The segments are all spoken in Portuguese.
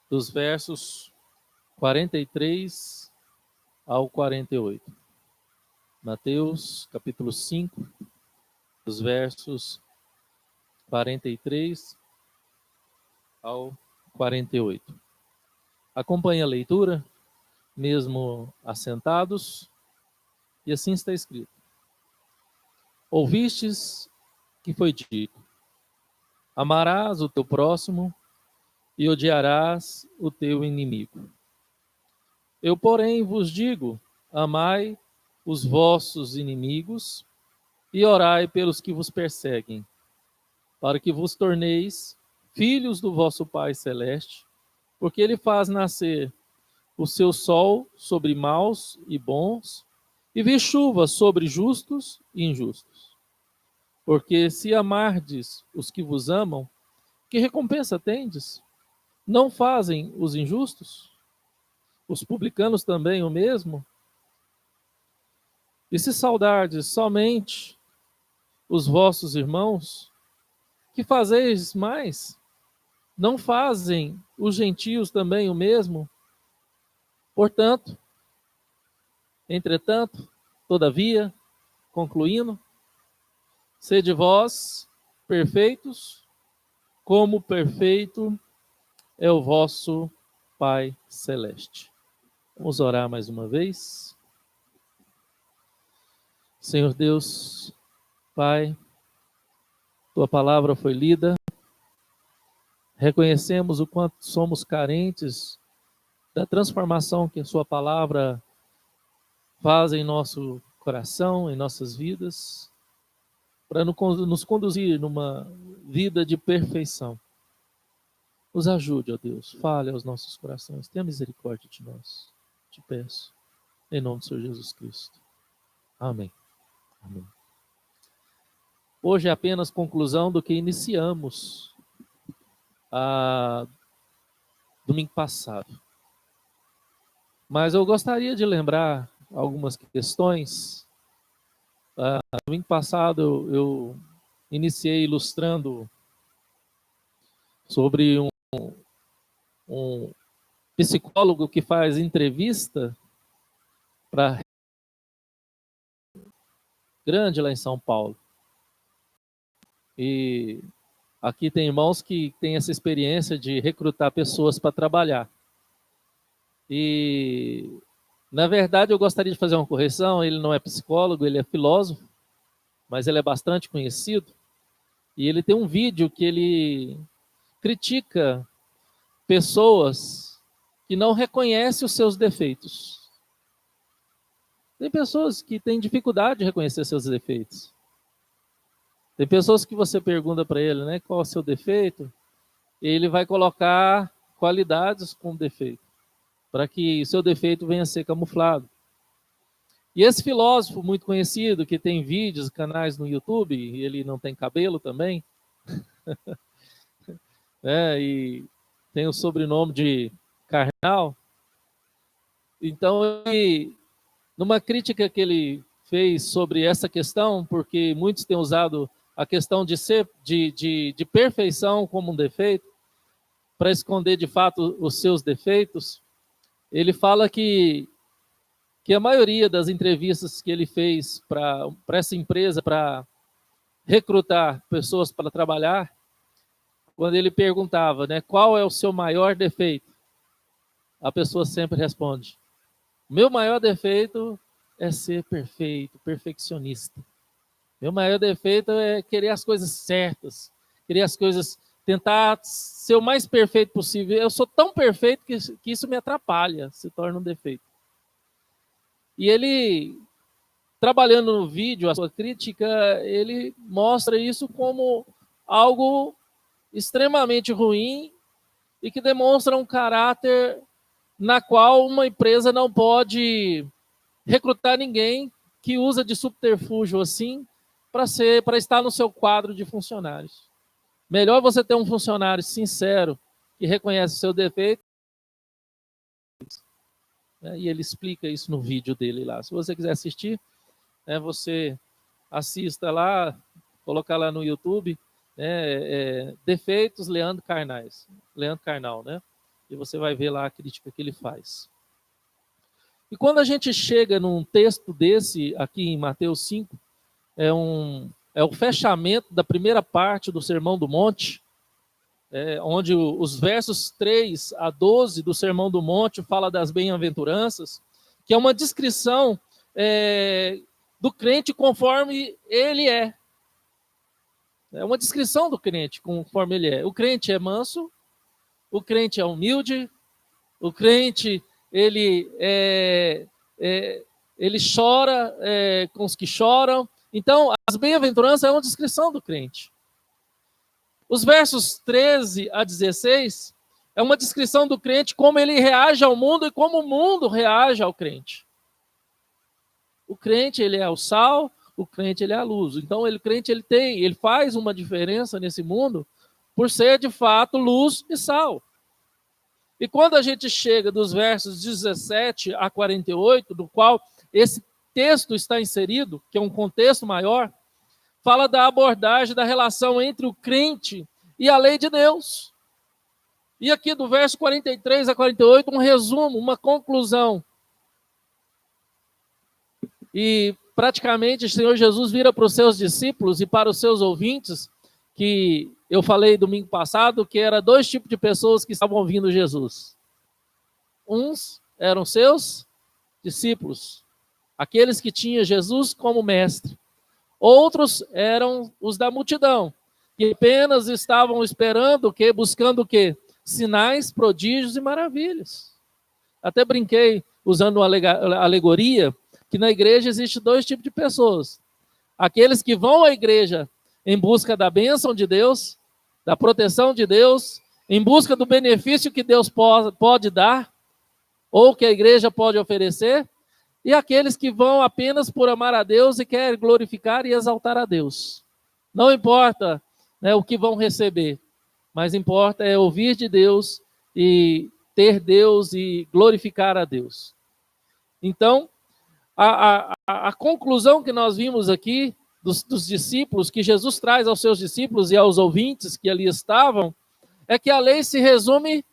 dos versos 43 ao 48. Mateus, capítulo 5, dos versos 43 ao 48. Acompanhe a leitura, mesmo assentados, e assim está escrito: Ouvistes que foi dito: amarás o teu próximo e odiarás o teu inimigo. Eu, porém, vos digo: amai os vossos inimigos e orai pelos que vos perseguem, para que vos torneis filhos do vosso Pai Celeste, porque ele faz nascer o seu sol sobre maus e bons, e vi chuva sobre justos e injustos. Porque se amardes os que vos amam, que recompensa tendes? Não fazem os injustos? Os publicanos também o mesmo? E se saudardes somente os vossos irmãos, que fazeis mais? Não fazem os gentios também o mesmo? Portanto, entretanto, todavia, concluindo, sede vós perfeitos, como perfeito é o vosso Pai Celeste. Vamos orar mais uma vez. Senhor Deus, Pai, tua palavra foi lida, reconhecemos o quanto somos carentes da transformação que a sua palavra faz em nosso coração, em nossas vidas, para nos conduzir numa vida de perfeição. Nos ajude, ó Deus, fale aos nossos corações, tenha misericórdia de nós, te peço, em nome do Senhor Jesus Cristo. Amém. Amém. Hoje é apenas conclusão do que iniciamos domingo passado. Mas eu gostaria de lembrar algumas questões. Domingo passado eu iniciei ilustrando sobre um psicólogo que faz entrevista para grande lá em São Paulo. E aqui tem irmãos que têm essa experiência de recrutar pessoas para trabalhar. E, na verdade, eu gostaria de fazer uma correção. Ele não é psicólogo, ele é filósofo, mas ele é bastante conhecido. E ele tem um vídeo que ele critica pessoas que não reconhecem os seus defeitos. Tem pessoas que têm dificuldade de reconhecer seus defeitos. Tem pessoas que você pergunta para ele, né, qual é o seu defeito, e ele vai colocar qualidades como defeito, para que o seu defeito venha a ser camuflado. E esse filósofo muito conhecido, que tem vídeos, canais no YouTube, e ele não tem cabelo também, né, e tem o sobrenome de Karnal. Então, numa crítica que ele fez sobre essa questão, porque muitos têm usado a questão de perfeição como um defeito, para esconder de fato os seus defeitos, ele fala que a maioria das entrevistas que ele fez para essa empresa, para recrutar pessoas para trabalhar, quando ele perguntava, né, qual é o seu maior defeito, a pessoa sempre responde: meu maior defeito é ser perfeito, perfeccionista. Meu maior defeito é querer as coisas certas, querer as coisas, tentar ser o mais perfeito possível. Eu sou tão perfeito que isso me atrapalha, se torna um defeito. E ele, trabalhando no vídeo, a sua crítica, ele mostra isso como algo extremamente ruim e que demonstra um caráter na qual uma empresa não pode recrutar ninguém que usa de subterfúgio assim para estar no seu quadro de funcionários. Melhor você ter um funcionário sincero que reconhece o seu defeito. E ele explica isso no vídeo dele lá. Se você quiser assistir, você assista lá, colocar lá no YouTube, Defeitos Leandro Carnal, né? E você vai ver lá a crítica que ele faz. E quando a gente chega num texto desse, aqui em Mateus 5, é o fechamento da primeira parte do Sermão do Monte, onde os versos 3 a 12 do Sermão do Monte fala das bem-aventuranças, que é uma descrição do crente conforme ele é. É uma descrição do crente conforme ele é. O crente é manso, o crente é humilde, o crente ele chora com os que choram. Então, as bem-aventuranças é uma descrição do crente. Os versos 13 a 16 é uma descrição do crente, como ele reage ao mundo e como o mundo reage ao crente. O crente, ele é o sal, o crente, ele é a luz. Então, o crente, ele faz uma diferença nesse mundo por ser, de fato, luz e sal. E quando a gente chega dos versos 17 a 48, do qual esse texto está inserido, que é um contexto maior, fala da abordagem da relação entre o crente e a lei de Deus. E aqui do verso 43 a 48, um resumo, uma conclusão. E praticamente o Senhor Jesus vira para os seus discípulos e para os seus ouvintes, que eu falei domingo passado, que era 2 tipos de pessoas que estavam ouvindo Jesus. Uns eram seus discípulos, aqueles que tinham Jesus como mestre. Outros eram os da multidão, que apenas estavam esperando o quê? Buscando o quê? Sinais, prodígios e maravilhas. Até brinquei, usando uma alegoria, que na igreja existe 2 tipos de pessoas. Aqueles que vão à igreja em busca da bênção de Deus, da proteção de Deus, em busca do benefício que Deus pode dar, ou que a igreja pode oferecer, e aqueles que vão apenas por amar a Deus e querem glorificar e exaltar a Deus. Não importa, né, o que vão receber, mas importa é ouvir de Deus e ter Deus e glorificar a Deus. Então, a conclusão que nós vimos aqui dos discípulos, que Jesus traz aos seus discípulos e aos ouvintes que ali estavam, é que a lei se resume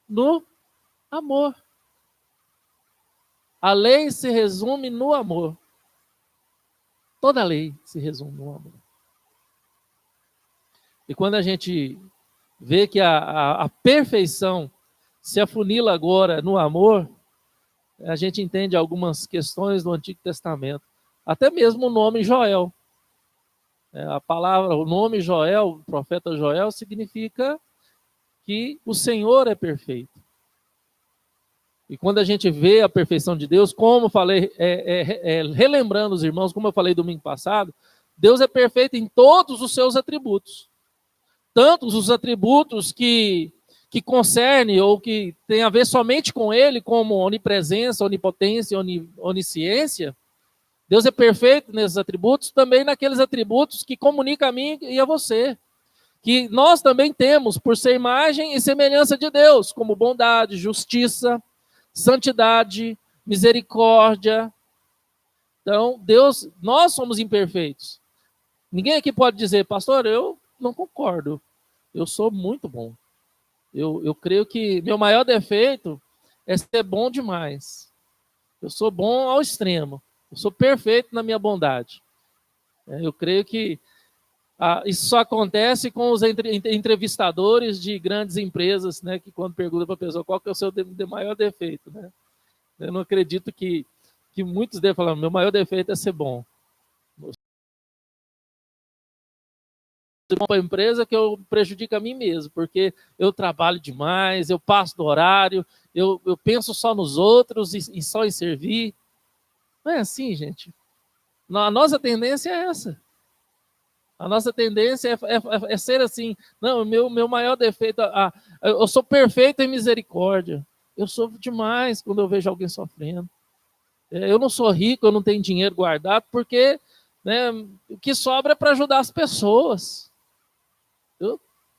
no amor. A lei se resume no amor. Toda a lei se resume no amor. E quando a gente vê que a perfeição se afunila agora no amor, a gente entende algumas questões do Antigo Testamento. Até mesmo o nome Joel. O nome Joel, o profeta Joel, significa que o Senhor é perfeito. E quando a gente vê a perfeição de Deus, como falei, relembrando os irmãos, como eu falei domingo passado, Deus é perfeito em todos os seus atributos. Tanto os atributos que concernem ou que tem a ver somente com Ele, como onipresença, onipotência, onisciência. Deus é perfeito nesses atributos, também naqueles atributos que comunicam a mim e a você. Que nós também temos, por ser imagem e semelhança de Deus, como bondade, justiça, santidade, misericórdia. Então, Deus, nós somos imperfeitos. Ninguém aqui pode dizer, pastor, eu não concordo. Eu sou muito bom. Eu creio que meu maior defeito é ser bom demais. Eu sou bom ao extremo. Eu sou perfeito na minha bondade. Eu creio que isso só acontece com os entrevistadores de grandes empresas, né, que quando perguntam para a pessoa qual que é o seu maior defeito, né? Eu não acredito que muitos devem falar, meu maior defeito é ser bom. Para a empresa que eu prejudico a mim mesmo, porque eu trabalho demais, eu passo do horário, eu penso só nos outros e só em servir. Não é assim, gente. A nossa tendência é essa. A nossa tendência é ser assim. Não, meu maior defeito, eu sou perfeito em misericórdia. Eu sofro demais quando eu vejo alguém sofrendo. Eu não sou rico, eu não tenho dinheiro guardado, porque, né, o que sobra é para ajudar as pessoas.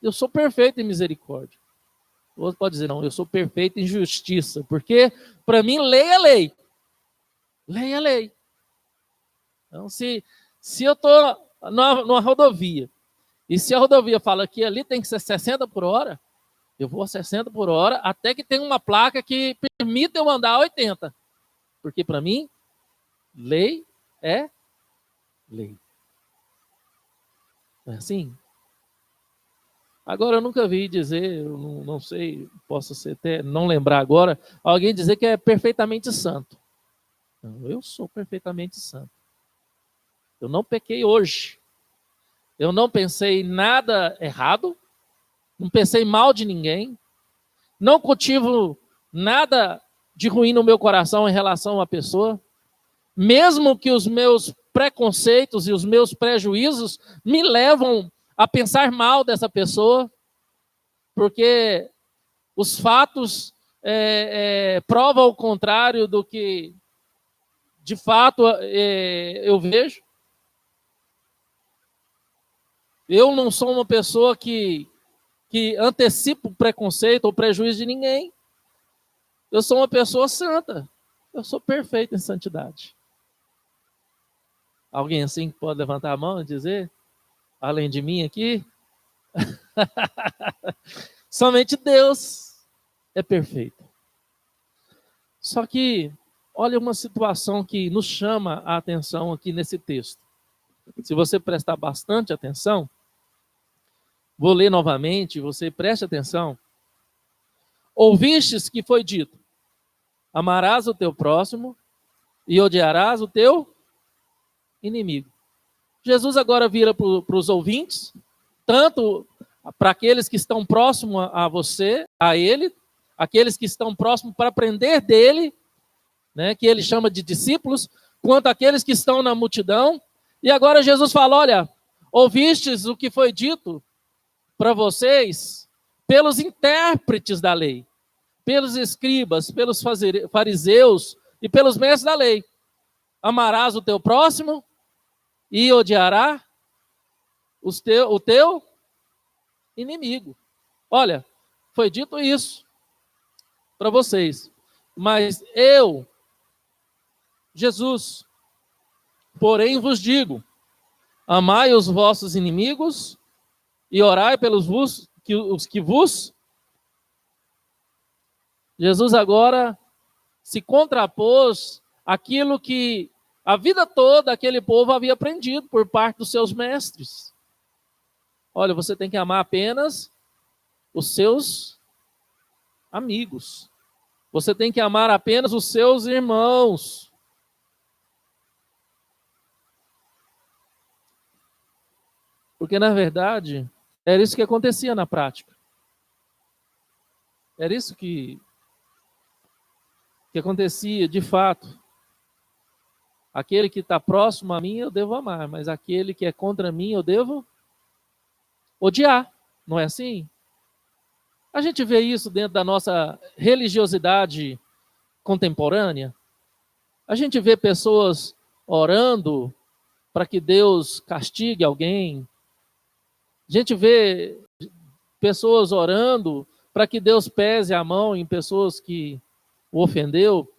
Eu sou perfeito em misericórdia. O outro pode dizer, não, eu sou perfeito em justiça, porque para mim lei é lei. Lei é lei. Então, se eu estou numa rodovia, e se a rodovia fala que ali tem que ser 60 por hora, Eu vou a 60 por hora até que tenha uma placa que permita eu andar a 80. Porque para mim, lei é lei. Não é assim? Agora, eu nunca vi dizer, eu não sei, posso até não lembrar agora, alguém dizer que é perfeitamente santo. Não, eu sou perfeitamente santo. Eu não pequei hoje. Eu não pensei nada errado, não pensei mal de ninguém, não cultivo nada de ruim no meu coração em relação à pessoa, mesmo que os meus preconceitos e os meus prejuízos me levam a pensar mal dessa pessoa, porque os fatos provam o contrário do que de fato eu vejo. Eu não sou uma pessoa que antecipa o preconceito ou prejuízo de ninguém. Eu sou uma pessoa santa. Eu sou perfeito em santidade. Alguém assim pode levantar a mão e dizer, além de mim aqui? Somente Deus é perfeito. Só que, olha uma situação que nos chama a atenção aqui nesse texto. Se você prestar bastante atenção, vou ler novamente, você preste atenção. Ouvistes que foi dito, amarás o teu próximo e odiarás o teu inimigo. Jesus agora vira para os ouvintes, tanto para aqueles que estão próximos a você, a ele, aqueles que estão próximos para aprender dele, né, que ele chama de discípulos, quanto aqueles que estão na multidão. E agora Jesus fala, olha, ouvistes o que foi dito para vocês pelos intérpretes da lei, pelos escribas, pelos fariseus e pelos mestres da lei. Amarás o teu próximo e odiará o teu inimigo. Olha, foi dito isso para vocês, mas eu, Jesus, porém vos digo, amai os vossos inimigos e orai pelos os que vos... Jesus agora se contrapôs àquilo que a vida toda aquele povo havia aprendido por parte dos seus mestres. Olha, você tem que amar apenas os seus amigos. Você tem que amar apenas os seus irmãos. Porque, na verdade, era isso que acontecia na prática. Era isso que acontecia de fato. Aquele que está próximo a mim, eu devo amar, mas aquele que é contra mim, eu devo odiar. Não é assim? A gente vê isso dentro da nossa religiosidade contemporânea. A gente vê pessoas orando para que Deus castigue alguém. A gente vê pessoas orando para que Deus pese a mão em pessoas que o ofendeu.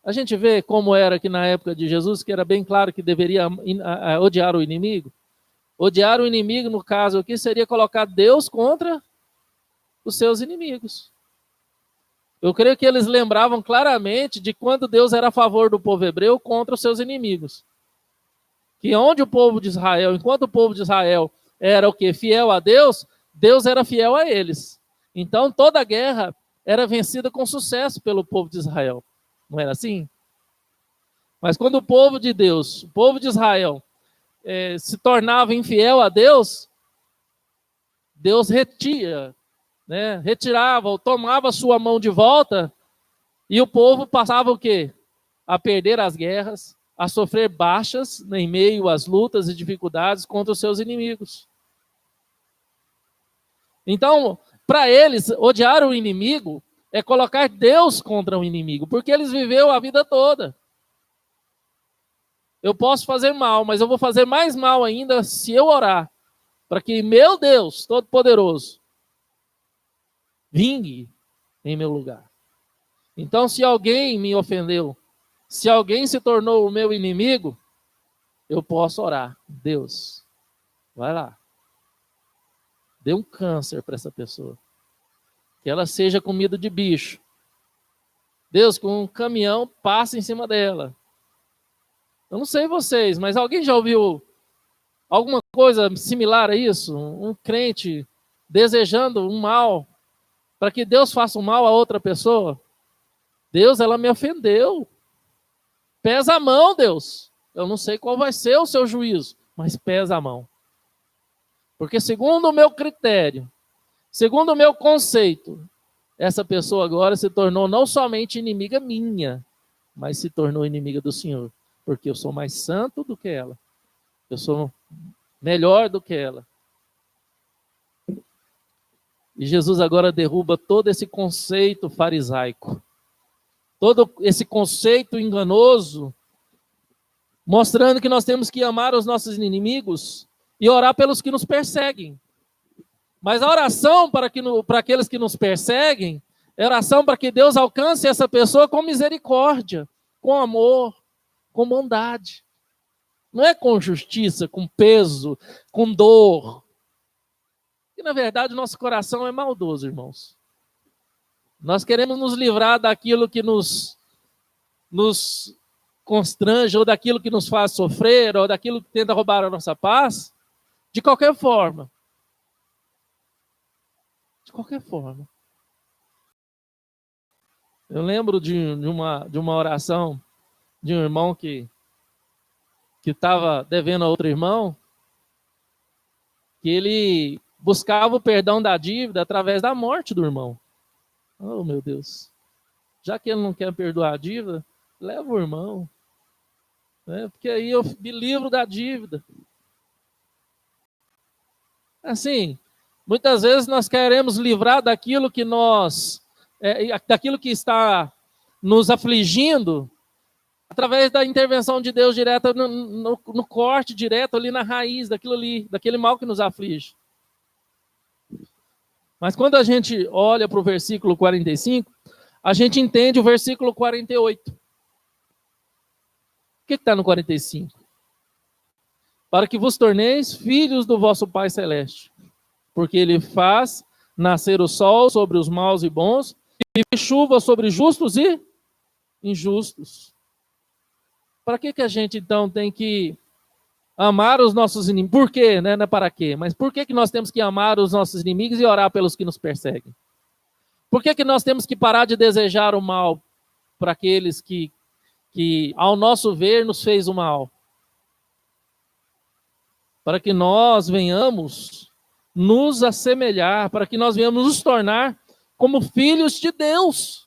A gente vê como era que na época de Jesus, que era bem claro que deveria odiar o inimigo. Odiar o inimigo, no caso aqui, seria colocar Deus contra os seus inimigos. Eu creio que eles lembravam claramente de quando Deus era a favor do povo hebreu contra os seus inimigos. Que onde o povo de Israel, enquanto o povo de Israel era o quê? Fiel a Deus, Deus era fiel a eles. Então toda a guerra era vencida com sucesso pelo povo de Israel. Não era assim? Mas quando o povo de Deus, o povo de Israel, se tornava infiel a Deus, Deus retirava ou tomava sua mão de volta, e o povo passava o quê? A perder as guerras, a sofrer baixas em meio às lutas e dificuldades contra os seus inimigos. Então, para eles, odiar o inimigo é colocar Deus contra o inimigo, porque eles viveram a vida toda. Eu posso fazer mal, mas eu vou fazer mais mal ainda se eu orar, para que meu Deus Todo-Poderoso vingue em meu lugar. Então, se alguém me ofendeu, se alguém se tornou o meu inimigo, eu posso orar. Deus, vai lá. Dê um câncer para essa pessoa. que ela seja comida de bicho. Deus, que um caminhão passe em cima dela. Eu não sei vocês, mas alguém já ouviu alguma coisa similar a isso? Um crente desejando um mal, para que Deus faça um mal a outra pessoa? Deus, ela me ofendeu. Pesa a mão, Deus. Eu não sei qual vai ser o seu juízo, mas pesa a mão. Porque segundo o meu critério, segundo o meu conceito, essa pessoa agora se tornou não somente inimiga minha, mas se tornou inimiga do Senhor. Porque eu sou mais santo do que ela. Eu sou melhor do que ela. E Jesus agora derruba todo esse conceito farisaico. Todo esse conceito enganoso, mostrando que nós temos que amar os nossos inimigos e orar pelos que nos perseguem. Mas a oração para aqueles que nos perseguem é oração para que Deus alcance essa pessoa com misericórdia, com amor, com bondade. Não é com justiça, com peso, com dor. E, na verdade, o nosso coração é maldoso, irmãos. Nós queremos nos livrar daquilo que nos constrange, ou daquilo que nos faz sofrer, ou daquilo que tenta roubar a nossa paz, de qualquer forma. De qualquer forma. Eu lembro de uma oração de um irmão que estava devendo a outro irmão, que ele buscava o perdão da dívida através da morte do irmão. Oh, meu Deus. Já que ele não quer perdoar a dívida, leva o irmão. Né? Porque aí eu me livro da dívida. Assim, muitas vezes nós queremos livrar daquilo que daquilo que está nos afligindo, através da intervenção de Deus direta no corte direto ali na raiz daquilo ali, daquele mal que nos aflige. Mas quando a gente olha para o versículo 45, a gente entende o versículo 48. O que está no 45? Para que vos torneis filhos do vosso Pai Celeste, porque Ele faz nascer o sol sobre os maus e bons, e chuva sobre justos e injustos. Para que a gente, então, tem que amar os nossos inimigos? Por quê? Né? Não é para quê? Mas por que nós temos que amar os nossos inimigos e orar pelos que nos perseguem? Por que nós temos que parar de desejar o mal para aqueles que, ao nosso ver, nos fez o mal? Para que nós venhamos nos assemelhar, para que nós venhamos nos tornar como filhos de Deus.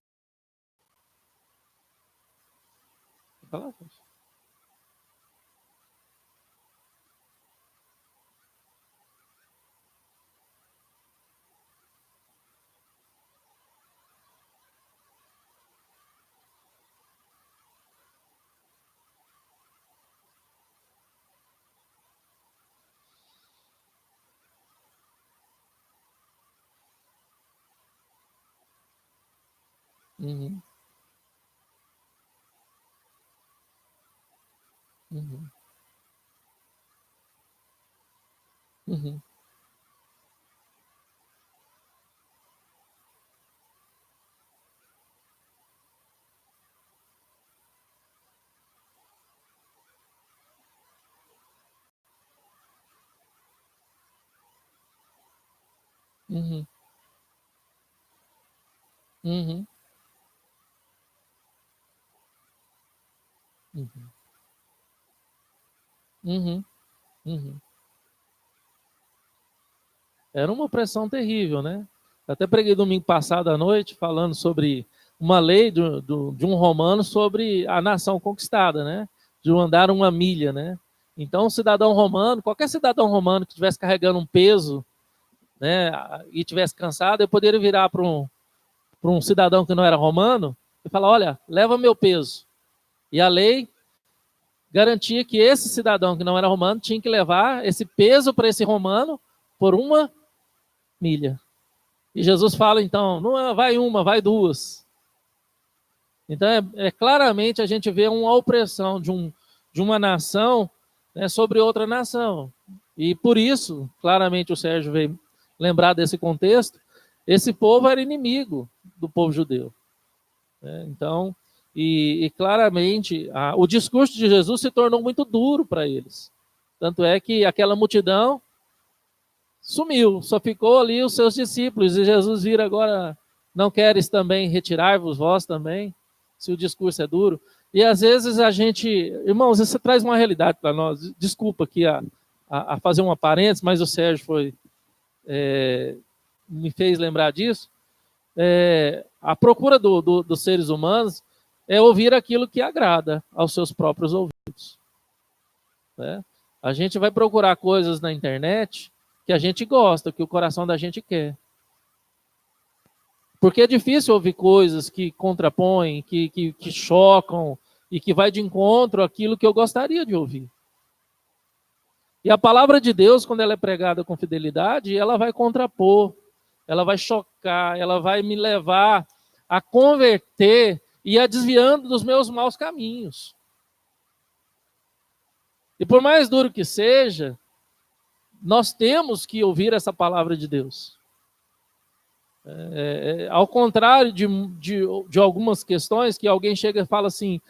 Uhum. Uhum. Uhum. Uhum. Uhum. Uhum. Uhum. Uhum. Era uma opressão terrível, né? Eu até preguei domingo passado à noite falando sobre uma lei de um romano sobre a nação conquistada, né? De andar uma milha, né? Então, um cidadão romano, qualquer cidadão romano que estivesse carregando um peso, né, e estivesse cansado, eu poderia virar para um cidadão que não era romano e falar: olha, leva meu peso. E a lei garantia que esse cidadão que não era romano tinha que levar esse peso para esse romano por uma milha. E Jesus fala, então, não vai uma, vai duas. Então, claramente a gente vê uma opressão de uma nação, né, sobre outra nação. E por isso, claramente o Sérgio veio lembrar desse contexto, esse povo era inimigo do povo judeu. Então, e claramente, o discurso de Jesus se tornou muito duro para eles. Tanto é que aquela multidão sumiu, só ficou ali os seus discípulos, e Jesus vira agora, não queres também retirar-vos vós também, se o discurso é duro. E às vezes a gente, irmãos, isso traz uma realidade para nós, desculpa aqui a fazer uma parênteses, mas o Sérgio me fez lembrar disso. A procura dos seres humanos é ouvir aquilo que agrada aos seus próprios ouvidos. A gente vai procurar coisas na internet que a gente gosta, que o coração da gente quer. Porque é difícil ouvir coisas que contrapõem, que chocam e que vai de encontro àquilo que eu gostaria de ouvir. E a palavra de Deus, quando ela é pregada com fidelidade, ela vai contrapor, ela vai chocar, ela vai me levar a converter e a desviando dos meus maus caminhos. E por mais duro que seja, nós temos que ouvir essa palavra de Deus. Ao contrário de algumas questões que alguém chega e fala assim,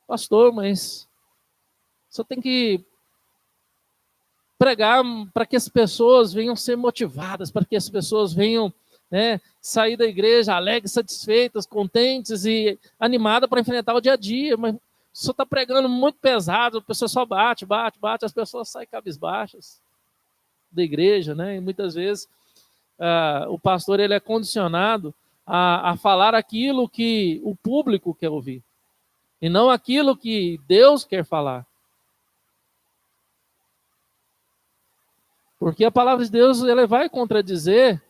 pastor, mas você tem que pregar para que as pessoas venham ser motivadas, para que as pessoas venham sair da igreja alegres, satisfeitas, contentes e animadas para enfrentar o dia a dia, mas você está pregando muito pesado, a pessoa só bate, as pessoas saem cabisbaixas da igreja, né? E muitas vezes o pastor ele é condicionado a falar aquilo que o público quer ouvir, e não aquilo que Deus quer falar. Porque a palavra de Deus ela vai contradizer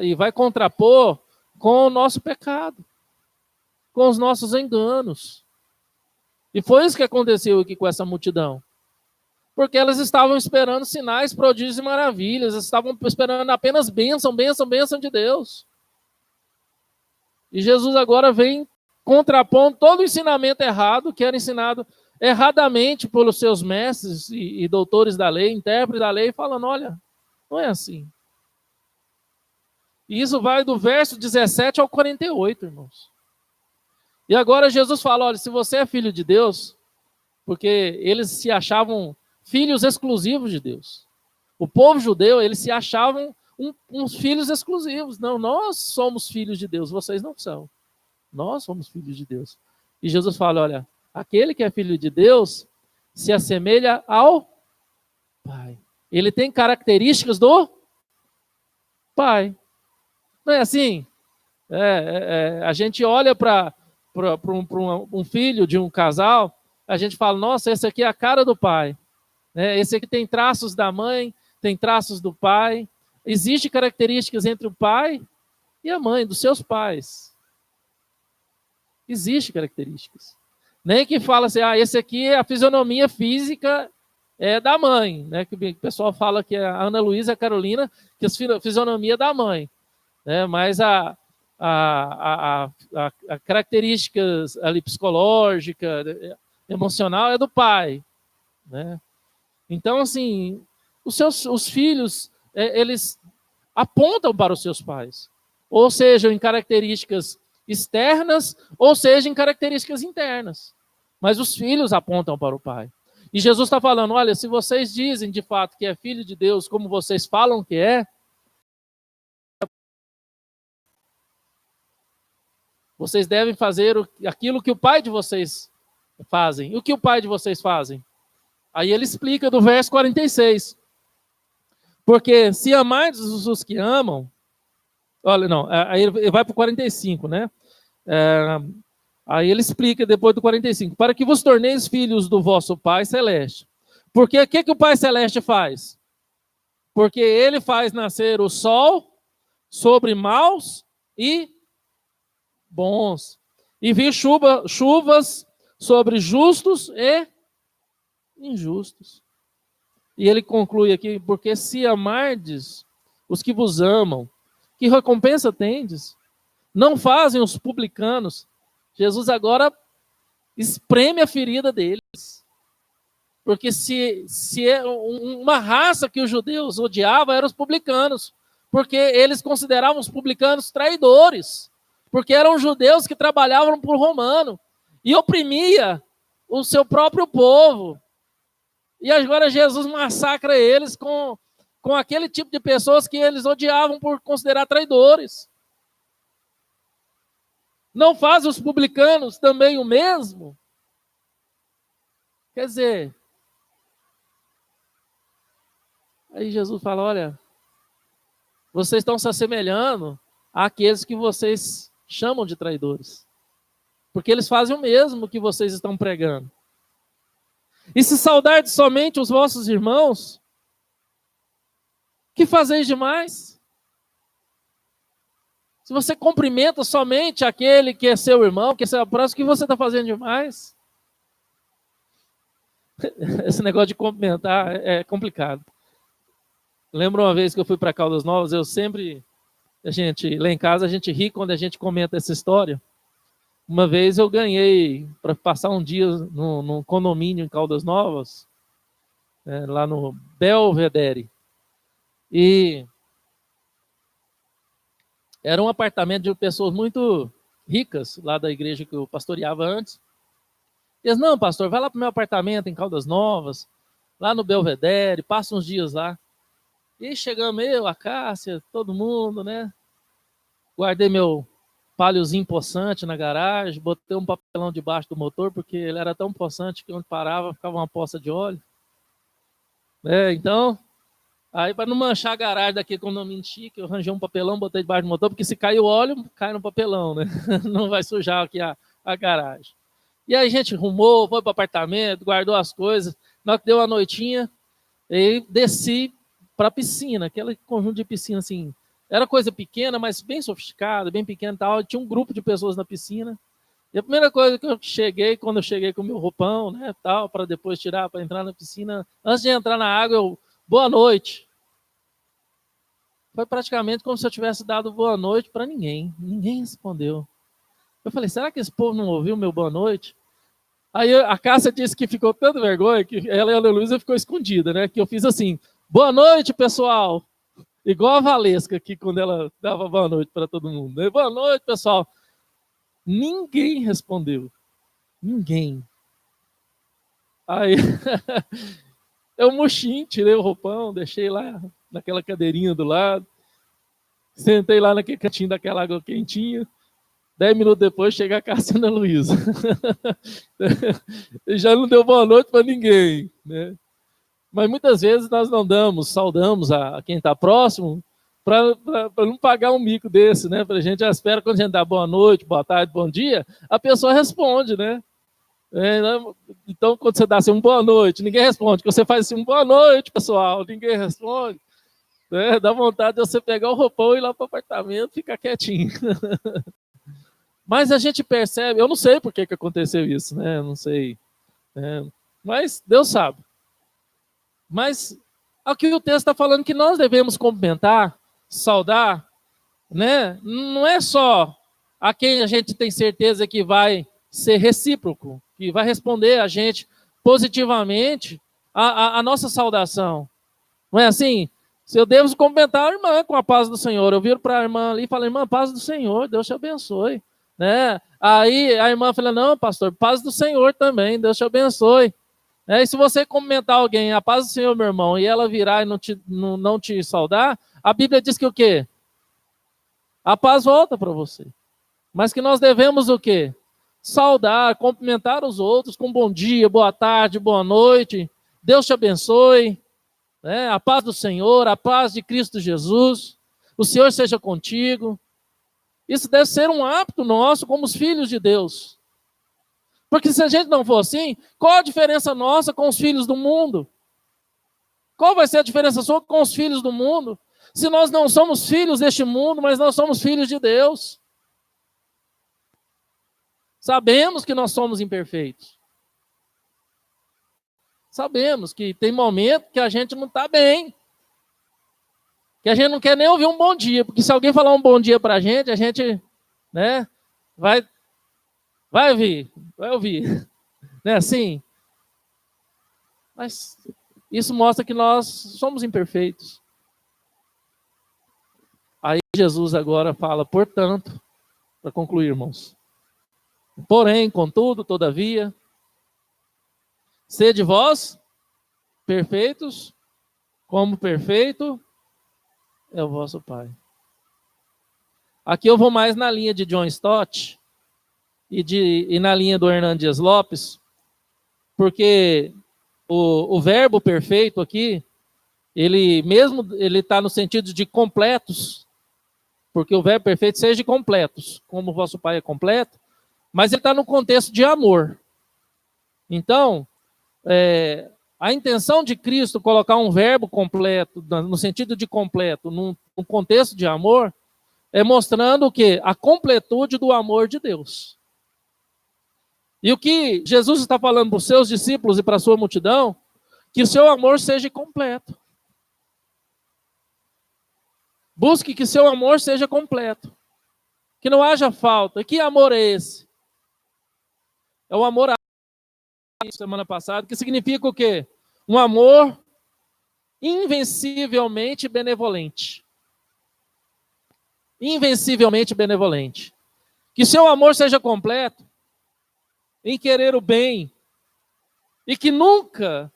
e vai contrapor com o nosso pecado, com os nossos enganos. E foi isso que aconteceu aqui com essa multidão. Porque elas estavam esperando sinais, prodígios e maravilhas, estavam esperando apenas bênção de Deus. E Jesus agora vem contrapondo todo o ensinamento errado, que era ensinado erradamente pelos seus mestres e doutores da lei, intérpretes da lei, falando, olha, não é assim. E isso vai do verso 17 ao 48, irmãos. E agora Jesus fala, olha, se você é filho de Deus, porque eles se achavam filhos exclusivos de Deus. O povo judeu, eles se achavam uns filhos exclusivos. Não, nós somos filhos de Deus, vocês não são. Nós somos filhos de Deus. E Jesus fala, olha, aquele que é filho de Deus se assemelha ao Pai. Ele tem características do Pai. Não é assim? A gente olha para um filho de um casal, a gente fala, nossa, esse aqui é a cara do pai. Esse aqui tem traços da mãe, tem traços do pai. Existem características entre o pai e a mãe, dos seus pais. Existem características. Nem que fala assim, esse aqui é a fisionomia física da mãe, né? Que o pessoal fala que é a Ana Luísa e a Carolina, que a fisionomia é da mãe. Mas a características ali psicológica, emocional é do pai, né? Então, assim, os filhos, eles apontam para os seus pais, ou seja, em características externas, ou seja, em características internas. Mas os filhos apontam para o pai. E Jesus está falando, olha, se vocês dizem de fato que é filho de Deus, como vocês falam que é, vocês devem fazer aquilo que o pai de vocês fazem. E o que o pai de vocês fazem? Aí ele explica do verso 46. Porque se amardes os que amam... Olha, não, aí ele vai para o 45, né? Aí ele explica depois do 45. Para que vos torneis filhos do vosso Pai Celeste. Porque o que o Pai Celeste faz? Porque ele faz nascer o sol sobre maus e bons. E vir chuvas sobre justos e injustos. E ele conclui aqui, porque se amardes os que vos amam, que recompensa tendes? Não fazem os publicanos. Jesus agora espreme a ferida deles. Porque se é uma raça que os judeus odiavam, eram os publicanos. porque eles consideravam os publicanos traidores, porque eram judeus que trabalhavam para o romano e oprimia o seu próprio povo. E agora Jesus massacra eles com aquele tipo de pessoas que eles odiavam por considerar traidores. Não faz os publicanos também o mesmo? Quer dizer, aí Jesus fala, olha, vocês estão se assemelhando àqueles que vocês chamam de traidores. Porque eles fazem o mesmo que vocês estão pregando. E se saudardes somente os vossos irmãos, que fazeis demais? Se você cumprimenta somente aquele que é seu irmão, que é seu próximo, o que você está fazendo demais? Esse negócio de cumprimentar é complicado. Lembro uma vez que eu fui para Caldas Novas, lá em casa a gente ri quando a gente comenta essa história. Uma vez eu ganhei para passar um dia num condomínio em Caldas Novas, lá no Belvedere. E era um apartamento de pessoas muito ricas, lá da igreja que eu pastoreava antes. E eles, não, pastor, vai lá para o meu apartamento em Caldas Novas, lá no Belvedere, passa uns dias lá. E chegamos eu, a Cássia, todo mundo, né? Guardei meu paliozinho possante na garagem, botei um papelão debaixo do motor, porque ele era tão possante que onde parava ficava uma poça de óleo. Então, aí para não manchar a garagem daquele condomínio chique, eu arranjei um papelão, botei debaixo do motor, porque se cair o óleo, cai no papelão, né? Não vai sujar aqui a garagem. E aí a gente rumou, foi para o apartamento, guardou as coisas. Na hora que deu a noitinha, eu desci para a piscina, aquele conjunto de piscina assim. Era coisa pequena, mas bem sofisticada, bem pequena e tal. Tinha um grupo de pessoas na piscina. E a primeira coisa que eu cheguei, quando eu cheguei com o meu roupão, né, tal, para depois tirar, para entrar na piscina, antes de entrar na água, eu, boa noite. Foi praticamente como se eu tivesse dado boa noite para ninguém. Ninguém respondeu. Eu falei, será que esse povo não ouviu meu boa noite? Aí a Cássia disse que ficou tanta vergonha que ela e a Ana Luísa ficou escondida, né? Que eu fiz assim, boa noite, pessoal. Igual a Valesca aqui, quando ela dava boa noite para todo mundo. Né? Boa noite, pessoal. Ninguém respondeu. Ninguém. Aí eu murchinho, tirei o roupão, deixei lá naquela cadeirinha do lado. Sentei lá naquele cantinho daquela água quentinha. 10 minutos depois chega a Cássia e a Ana Luísa. Já não deu boa noite para ninguém, né? Mas muitas vezes nós não saudamos a quem está próximo para não pagar um mico desse, né? Para a gente já espera quando a gente dá boa noite, boa tarde, bom dia, a pessoa responde, né? Então, quando você dá assim, um boa noite, ninguém responde. Quando você faz assim, um boa noite, pessoal, ninguém responde. Né? Dá vontade de você pegar o roupão e ir lá para o apartamento e ficar quietinho. Mas a gente percebe, eu não sei por que aconteceu isso, né? Eu não sei. Mas Deus sabe. Mas aqui o texto está falando que nós devemos cumprimentar, saudar, né? Não é só a quem a gente tem certeza que vai ser recíproco, que vai responder a gente positivamente a nossa saudação. Não é assim? Se eu devo cumprimentar a irmã com a paz do Senhor, eu viro para a irmã ali e falo, irmã, paz do Senhor, Deus te abençoe. Né? Aí a irmã fala, não, pastor, paz do Senhor também, Deus te abençoe. E se você cumprimentar alguém, a paz do Senhor, meu irmão, e ela virar e não te saudar, a Bíblia diz que o quê? A paz volta para você. Mas que nós devemos o quê? Saudar, cumprimentar os outros com bom dia, boa tarde, boa noite, Deus te abençoe, né? A paz do Senhor, a paz de Cristo Jesus, o Senhor seja contigo. Isso deve ser um hábito nosso como os filhos de Deus. Porque se a gente não for assim, qual a diferença nossa com os filhos do mundo? Qual vai ser a diferença sua com os filhos do mundo? Se nós não somos filhos deste mundo, mas nós somos filhos de Deus. Sabemos que nós somos imperfeitos. Sabemos que tem momento que a gente não está bem. Que a gente não quer nem ouvir um bom dia. Porque se alguém falar um bom dia para a gente, né, vai ouvir. Não é assim? Mas isso mostra que nós somos imperfeitos. Aí Jesus agora fala, portanto, para concluir, irmãos. Porém, contudo, todavia, sede vós perfeitos, como perfeito é o vosso Pai. Aqui eu vou mais na linha de John Stott e na linha do Hernandes Lopes, porque o verbo perfeito aqui, ele está no sentido de completos, porque o verbo perfeito seja completos, como o vosso Pai é completo, mas ele está no contexto de amor. Então, a intenção de Cristo colocar um verbo completo, no sentido de completo, num contexto de amor, é mostrando o quê? A completude do amor de Deus. E o que Jesus está falando para os seus discípulos e para a sua multidão, que o seu amor seja completo. Busque que seu amor seja completo. Que não haja falta. E que amor é esse? É o amor semana passada, que significa o quê? Um amor invencivelmente benevolente. Invencivelmente benevolente. Que seu amor seja completo em querer o bem e que nunca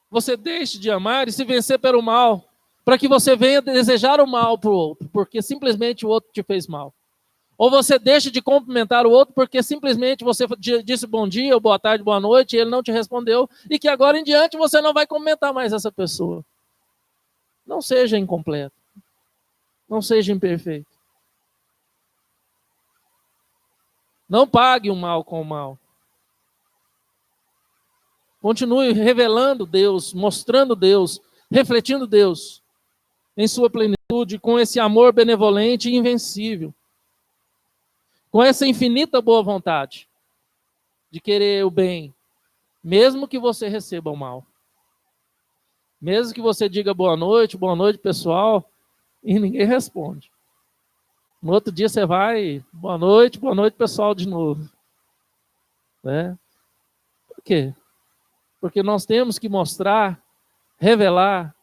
você deixe de amar e se vencer pelo mal, para que você venha desejar o mal para o outro, porque simplesmente o outro te fez mal. Ou você deixe de cumprimentar o outro porque simplesmente você disse bom dia, ou boa tarde, boa noite, e ele não te respondeu, e que agora em diante você não vai cumprimentar mais essa pessoa. Não seja incompleto. Não seja imperfeito. Não pague o mal com o mal. Continue revelando Deus, mostrando Deus, refletindo Deus em sua plenitude, com esse amor benevolente e invencível. Com essa infinita boa vontade de querer o bem, mesmo que você receba o mal. Mesmo que você diga boa noite, pessoal, e ninguém responde. No outro dia você vai, boa noite, pessoal, de novo. Né? Por quê? Porque nós temos que mostrar, revelar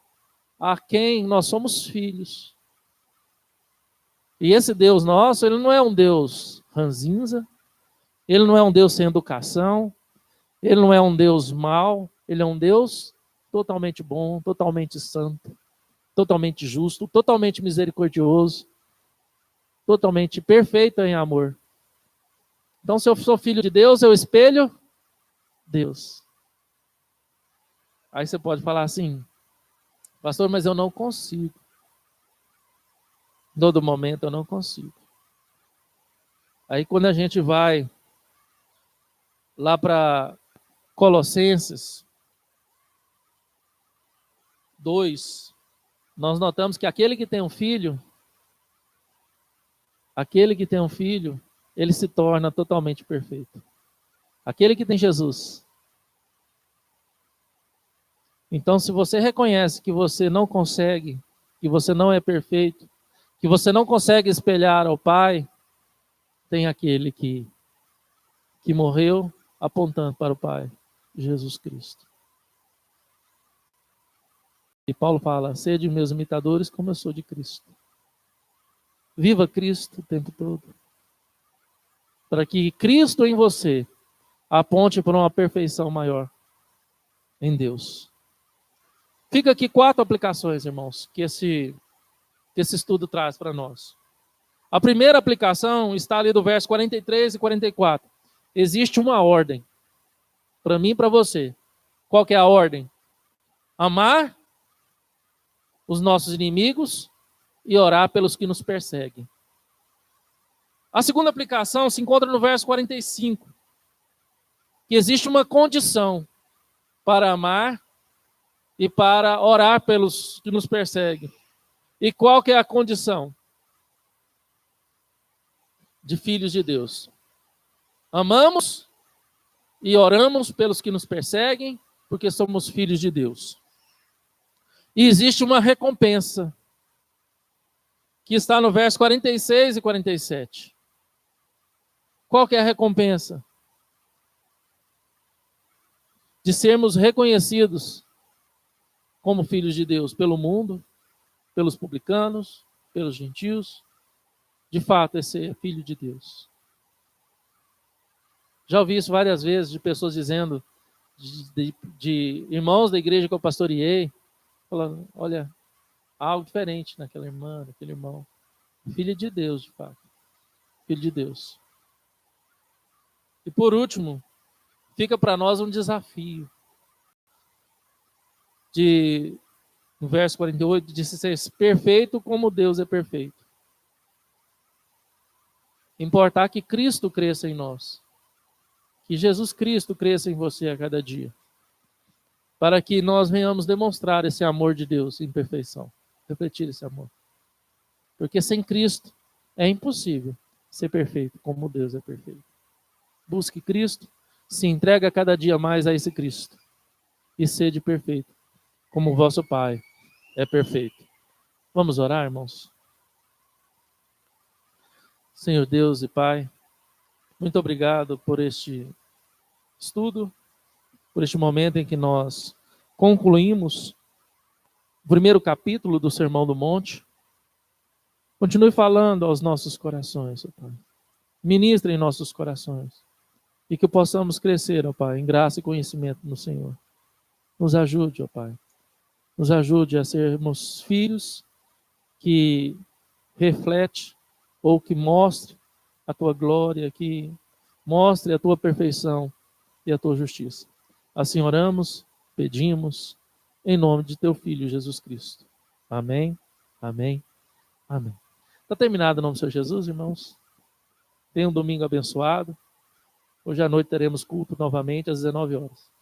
a quem nós somos filhos. E esse Deus nosso, ele não é um Deus ranzinza, ele não é um Deus sem educação, ele não é um Deus mau, ele é um Deus totalmente bom, totalmente santo, totalmente justo, totalmente misericordioso, totalmente perfeito em amor. Então, se eu sou filho de Deus, eu espelho Deus. Aí você pode falar assim, pastor, mas eu não consigo. Em todo momento eu não consigo. Aí quando a gente vai lá para Colossenses 2, nós notamos que aquele que tem um filho, ele se torna totalmente perfeito. Aquele que tem Jesus. Então, se você reconhece que você não consegue, que você não é perfeito, que você não consegue espelhar ao Pai, tem aquele que morreu apontando para o Pai, Jesus Cristo. E Paulo fala, sede meus imitadores como eu sou de Cristo. Viva Cristo o tempo todo. Para que Cristo em você aponte para uma perfeição maior em Deus. Fica aqui 4 aplicações, irmãos, que esse estudo traz para nós. A primeira aplicação está ali do verso 43 e 44. Existe uma ordem para mim e para você. Qual que é a ordem? Amar os nossos inimigos e orar pelos que nos perseguem. A segunda aplicação se encontra no verso 45, que existe uma condição para amar e para orar pelos que nos perseguem. E qual que é a condição de filhos de Deus? Amamos e oramos pelos que nos perseguem, porque somos filhos de Deus. E existe uma recompensa, que está no verso 46 e 47. Qual que é a recompensa? De sermos reconhecidos como filhos de Deus pelo mundo, pelos publicanos, pelos gentios, de fato, esse é filho de Deus. Já ouvi isso várias vezes de pessoas dizendo, de irmãos da igreja que eu pastoreei, falando, olha, há algo diferente naquela irmã, naquele irmão. Filho de Deus, de fato. Filho de Deus. E por último, fica para nós um desafio. No verso 48, disse ser perfeito como Deus é perfeito. Importar que Cristo cresça em nós. Que Jesus Cristo cresça em você a cada dia. Para que nós venhamos demonstrar esse amor de Deus em perfeição. Refletir esse amor. Porque sem Cristo é impossível ser perfeito como Deus é perfeito. Busque Cristo, se entrega cada dia mais a esse Cristo. E sede perfeito, como o vosso Pai é perfeito. Vamos orar, irmãos? Senhor Deus e Pai, muito obrigado por este estudo, por este momento em que nós concluímos o primeiro capítulo do Sermão do Monte. Continue falando aos nossos corações, ó Pai. Ministre em nossos corações. E que possamos crescer, ó Pai, em graça e conhecimento no Senhor. Nos ajude, ó Pai. Nos ajude a sermos filhos que reflete ou que mostre a Tua glória, que mostre a Tua perfeição e a Tua justiça. Assim oramos, pedimos, em nome de Teu Filho Jesus Cristo. Amém, amém, amém. Está terminado o nome do Senhor Jesus, irmãos? Tenha um domingo abençoado. Hoje à noite teremos culto novamente às 19 horas.